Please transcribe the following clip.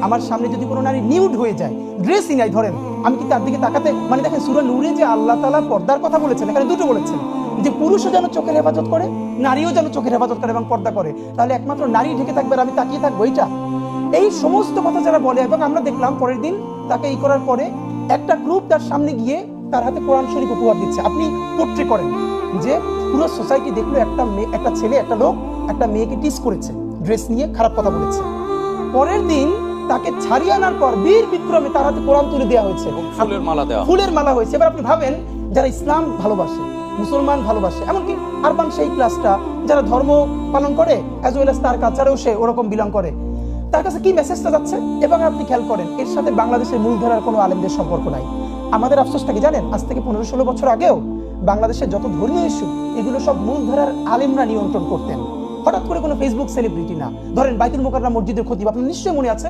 আমার সামনে যদি কোনো নারী নিউড হয়ে যায়, ড্রেসই নাই ধরেন, আমি কি তার দিকে তাকাতে, মানে দেখেন সূরা নূরে যে আল্লাহ তাআলা পর্দার কথা বলেছেন, এখানে দুটো বলেছেন, যে পুরুষও যেন চোখের হেফাজত করে, নারীও যেন চোখের হেফাজত করে এবং পর্দা করে। তাহলে একমাত্র নারী ঢেকে থাকবে আর আমি তাকিয়ে থাকবো, এইটা? এই সমস্ত কথা যারা বলে, এবং আমরা দেখলাম পরের দিন তাকে এই করার পরে একটা গ্রুপ তার সামনে গিয়ে তার হাতে কোরআন শরীফ উপহার দিচ্ছে। আপনি পোট্রে করেন যে পুরো সোসাইটি দেখলো একটা ছেলে, একটা লোক একটা মেয়েকে টিস করেছে, ড্রেস নিয়ে খারাপ কথা বলেছে। পরের দিন তাকে ছাড়িয়ে আনার পর বীর বিক্রমে তার হাতে কোরআন তুলে দেওয়া হয়েছে, ফুলের মালা হয়েছে। এবার আপনি ভাবেন, যারা ইসলাম ভালোবাসে, মুসলমান ভালোবাসে, এমনকি আরবান সেই ক্লাসটা যারা ধর্ম পালন করে, অ্যাজ ওয়েল অ্যাজ তার কালচারেও সে ওরকম বিলং করে, তার কাছে কি মেসেজটা যাচ্ছে? এবং আপনি খেয়াল করেন, এর সাথে বাংলাদেশের মূলধারার কোনো আলেমদের সম্পর্ক নাই। আমাদের আফসোসটা কি জানেন? আজ থেকে 15-16 বছর আগেও বাংলাদেশের যত ধর্মীয় ইস্যু, এগুলো সব মূলধারার আলেমরা নিয়ন্ত্রণ করতেন। হঠাৎ করে কোনো ফেসবুক সেলিব্রিটি না। ধরেন বাইতুল মোকাররম মসজিদের খতিব, আপনার নিশ্চয়ই মনে আছে,